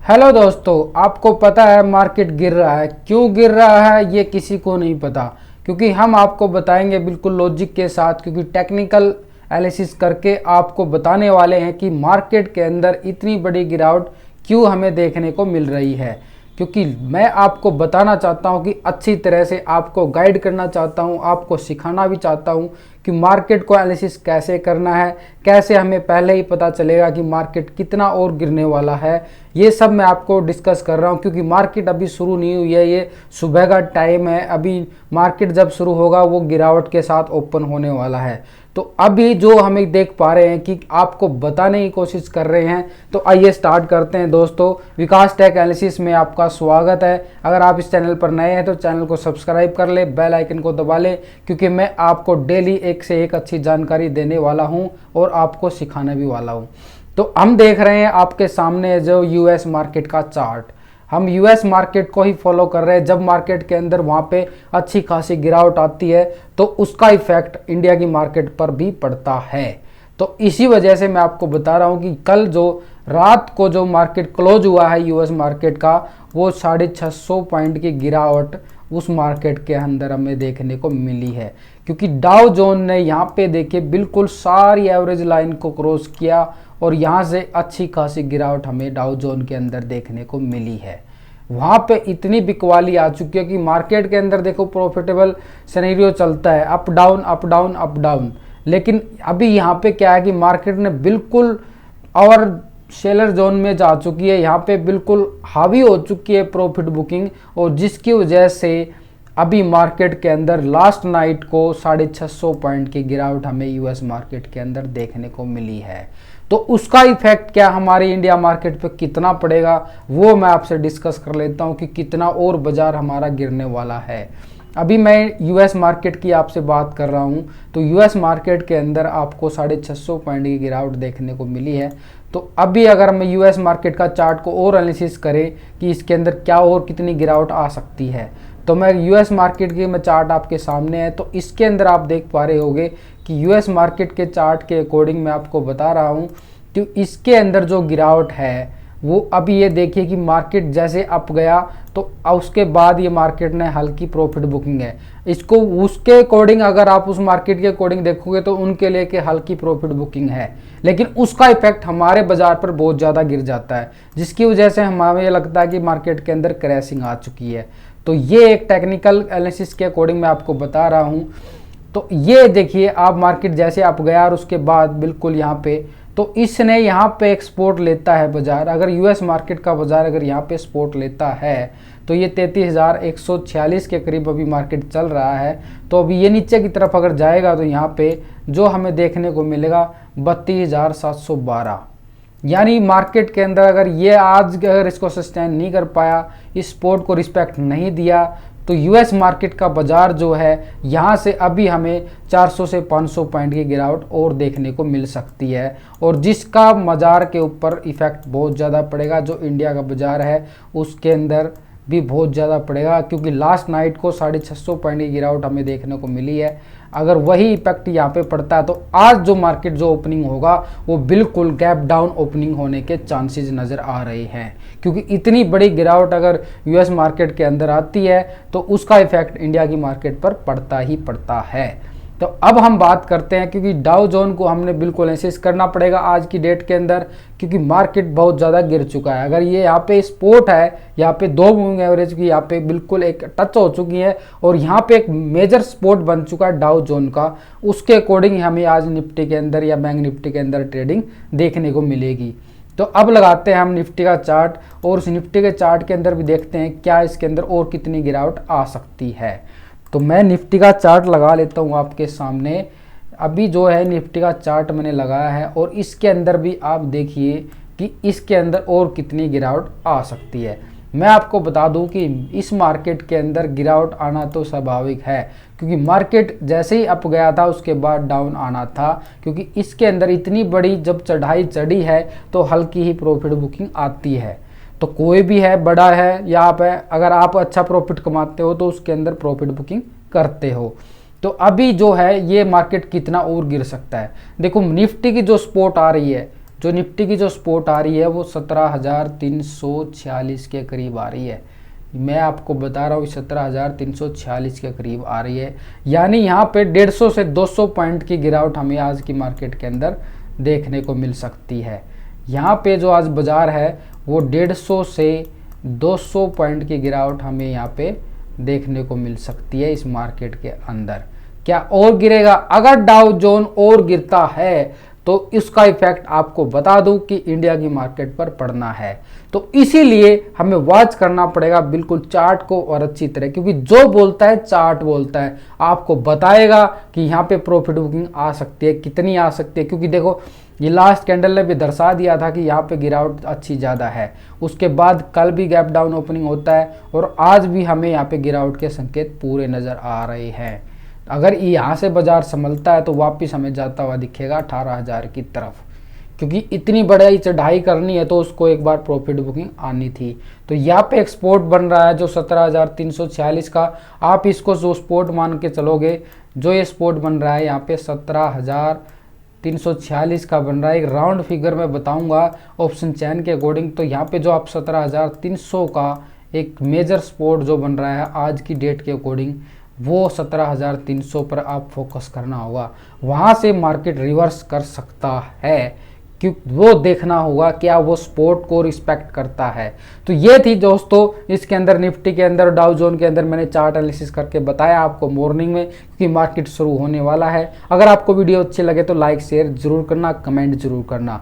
Hello दोस्तों, आपको पता है मार्केट गिर रहा है। क्यों गिर रहा है ये किसी को नहीं पता, क्योंकि हम आपको बताएंगे बिल्कुल लॉजिक के साथ, क्योंकि टेक्निकल एनालिसिस करके आपको बताने वाले हैं कि मार्केट के अंदर इतनी बड़ी गिरावट क्यों हमें देखने को मिल रही है। क्योंकि मैं आपको बताना चाहता हूं कि अच्छी तरह से आपको गाइड करना चाहता हूं, आपको सिखाना भी चाहता हूं कि मार्केट को एनालिसिस कैसे करना है, कैसे हमें पहले ही पता चलेगा कि मार्केट कितना और गिरने वाला है। ये सब मैं आपको डिस्कस कर रहा हूं, क्योंकि मार्केट अभी शुरू नहीं हुई है, ये सुबह का टाइम है। अभी मार्केट जब शुरू होगा वो गिरावट के साथ ओपन होने वाला है। तो अभी जो हमें देख पा रहे हैं कि आपको बताने की कोशिश कर रहे हैं, तो आइए स्टार्ट करते हैं। दोस्तों, विकास टेक एनालिसिस में आपका स्वागत है। अगर आप इस चैनल पर नए हैं तो चैनल को सब्सक्राइब कर ले, बेल आइकन को दबा ले, क्योंकि मैं आपको डेली एक से एक अच्छी जानकारी देने वाला हूं और आपको सिखाने भी वाला हूं। तो हम देख रहे हैं आपके सामने जो यूएस मार्केट का चार्ट। हम यूएस मार्केट को ही फॉलो कर रहे हैं। जब मार्केट के अंदर वहाँ पे अच्छी खासी गिरावट आती है तो उसका इफेक्ट इंडिया की मार्केट पर भी पड़ता है। तो इसी वजह से मैं आपको बता रहा हूँ कि कल जो रात को जो मार्केट क्लोज हुआ है यूएस मार्केट का, वो 650 पॉइंट की गिरावट उस मार्केट के अंदर हमें देखने को मिली है। क्योंकि डाउ जोन ने यहाँ पे देखिए बिल्कुल सारी एवरेज लाइन को क्रॉस किया और यहाँ से अच्छी खासी गिरावट हमें डाउ जोन के अंदर देखने को मिली है। वहाँ पे इतनी बिकवाली आ चुकी है कि मार्केट के अंदर देखो प्रॉफिटेबल सिनेरियो चलता है, up down up down up down. लेकिन अभी यहाँ पे क्या है कि मार्केट ने बिल्कुल और सेलर जोन में जा चुकी है, यहाँ पे बिल्कुल हावी हो चुकी है प्रॉफिट बुकिंग, और जिसकी वजह से अभी मार्केट के अंदर लास्ट नाइट को 650 पॉइंट की गिरावट हमें यूएस मार्केट के अंदर देखने को मिली है। तो उसका इफेक्ट क्या हमारी इंडिया मार्केट पे कितना पड़ेगा वो मैं आपसे डिस्कस कर लेता हूँ कि कितना और बाजार हमारा गिरने वाला है। अभी मैं यूएस मार्केट की आपसे बात कर रहा हूँ, तो यूएस मार्केट के अंदर आपको 650 पॉइंट की गिरावट देखने को मिली है। तो अभी अगर हम यूएस मार्केट का चार्ट को और एनालिसिस करें कि इसके अंदर क्या और कितनी गिरावट आ सकती है, तो मैं यूएस मार्केट की मैं चार्ट आपके सामने है, तो इसके अंदर आप देख पा रहे होंगे कि यूएस मार्केट के चार्ट के अकॉर्डिंग मैं आपको बता रहा हूँ कि इसके अंदर जो गिरावट है वो अभी ये देखिए कि मार्केट जैसे अप गया तो उसके बाद ये मार्केट ने हल्की प्रॉफिट बुकिंग है। इसको उसके अकॉर्डिंग अगर आप उस मार्केट के अकॉर्डिंग देखोगे तो उनके लिए कि हल्की प्रॉफिट बुकिंग है, लेकिन उसका इफेक्ट हमारे बाजार पर बहुत ज़्यादा गिर जाता है, जिसकी वजह से हमें लगता है कि मार्केट के अंदर क्रैशिंग आ चुकी है। तो ये एक टेक्निकल एनालिसिस के अकॉर्डिंग मैं आपको बता रहा हूँ। तो ये देखिए आप मार्केट जैसे अप गया और उसके बाद बिल्कुल यहाँ पे, तो इसने यहाँ पे एक सपोर्ट लेता है बाजार। अगर यूएस मार्केट का बाजार अगर यहाँ पे सपोर्ट लेता है तो ये 33,146 के करीब अभी मार्केट चल रहा है। तो अभी ये नीचे की तरफ अगर जाएगा तो यहाँ पे जो हमें देखने को मिलेगा 32,712। यानी मार्केट के अंदर अगर ये आज अगर इसको सस्टेन नहीं कर पाया, इस सपोर्ट को रिस्पेक्ट नहीं दिया, तो यूएस मार्केट का बाजार जो है यहाँ से अभी हमें 400 से 500 पॉइंट की गिरावट और देखने को मिल सकती है, और जिसका बाजार के ऊपर इफेक्ट बहुत ज़्यादा पड़ेगा। जो इंडिया का बाजार है उसके अंदर भी बहुत ज़्यादा पड़ेगा, क्योंकि लास्ट नाइट को 650 पॉइंट की गिरावट हमें देखने को मिली है। अगर वही इफेक्ट यहाँ पे पड़ता है तो आज जो मार्केट जो ओपनिंग होगा वो बिल्कुल गैप डाउन ओपनिंग होने के चांसेस नज़र आ रहे हैं, क्योंकि इतनी बड़ी गिरावट अगर यूएस मार्केट के अंदर आती है तो उसका इफेक्ट इंडिया की मार्केट पर पड़ता ही पड़ता है। तो अब हम बात करते हैं, क्योंकि डाउ जोन को हमने बिल्कुल एनालिसिस करना पड़ेगा आज की डेट के अंदर, क्योंकि मार्केट बहुत ज़्यादा गिर चुका है। अगर ये यहाँ पे सपोर्ट है, यहाँ पे 2 मूविंग एवरेज की यहाँ पे बिल्कुल एक टच हो चुकी है और यहाँ पे एक मेजर सपोर्ट बन चुका है डाउ जोन का, उसके अकॉर्डिंग हमें आज निफ्टी के अंदर या बैंक निफ्टी के अंदर ट्रेडिंग देखने को मिलेगी। तो अब लगाते हैं हम निफ्टी का चार्ट, और उस निफ्टी के चार्ट के अंदर भी देखते हैं क्या इसके अंदर और कितनी गिरावट आ सकती है। तो मैं निफ्टी का चार्ट लगा लेता हूँ आपके सामने। अभी जो है निफ्टी का चार्ट मैंने लगाया है, और इसके अंदर भी आप देखिए कि इसके अंदर और कितनी गिरावट आ सकती है। मैं आपको बता दूं कि इस मार्केट के अंदर गिरावट आना तो स्वाभाविक है, क्योंकि मार्केट जैसे ही अप गया था उसके बाद डाउन आना था, क्योंकि इसके अंदर इतनी बड़ी जब चढ़ाई चढ़ी है तो हल्की ही प्रॉफिट बुकिंग आती है। तो कोई भी है, बड़ा है या आप है, अगर आप अच्छा प्रॉफिट कमाते हो तो उसके अंदर प्रॉफिट बुकिंग करते हो। तो अभी जो है ये मार्केट कितना और गिर सकता है। देखो निफ्टी की जो सपोर्ट आ रही है, जो निफ्टी की जो सपोर्ट आ रही है वो 17,346 के करीब आ रही है। मैं आपको बता रहा हूँ 17,346 के करीब आ रही है, यानी यहाँ पे 150 से 200 पॉइंट की गिरावट हमें आज की मार्केट के अंदर देखने को मिल सकती है। यहाँ पे जो आज बाजार है वो 150 से 200 पॉइंट की गिरावट हमें यहाँ पे देखने को मिल सकती है इस मार्केट के अंदर। क्या और गिरेगा? अगर डाउ जोन और गिरता है तो इसका इफेक्ट आपको बता दूं कि इंडिया की मार्केट पर पड़ना है। तो इसीलिए हमें वॉच करना पड़ेगा बिल्कुल चार्ट को और अच्छी तरह, क्योंकि जो बोलता है चार्ट बोलता है, आपको बताएगा कि यहाँ पे प्रॉफिट बुकिंग आ सकती है, कितनी आ सकती है। क्योंकि देखो ये लास्ट कैंडल ने भी दर्शा दिया था कि यहाँ पे गिरावट अच्छी ज़्यादा है। उसके बाद कल भी गैप डाउन ओपनिंग होता है और आज भी हमें यहाँ पे गिरावट के संकेत पूरे नज़र आ रहे हैं। अगर यहाँ से बाजार संभलता है तो वापस हमें जाता हुआ दिखेगा 18,000 की तरफ, क्योंकि इतनी बड़ी चढ़ाई करनी है तो उसको एक बार प्रॉफिट बुकिंग आनी थी। तो यहाँ पे एक्सपोर्ट बन रहा है जो 17,346 का, आप इसको जो स्पोर्ट मान के चलोगे, जो ये स्पोर्ट बन रहा है यहाँ पे 17,346 का बन रहा है। एक राउंड फिगर में बताऊंगा ऑप्शन चैन के अकॉर्डिंग, तो यहाँ पे जो आप 17,300 का एक मेजर सपोर्ट जो बन रहा है आज की डेट के अकॉर्डिंग, वो 17,300 पर आप फोकस करना होगा। वहाँ से मार्केट रिवर्स कर सकता है, क्योंकि वो देखना होगा क्या वो सपोर्ट को रिस्पेक्ट करता है। तो ये थी दोस्तों इसके अंदर, निफ्टी के अंदर, डाउ जोन के अंदर मैंने चार्ट एनालिसिस करके बताया आपको मॉर्निंग में, क्योंकि मार्केट शुरू होने वाला है। अगर आपको वीडियो अच्छे लगे तो लाइक शेयर जरूर करना, कमेंट जरूर करना।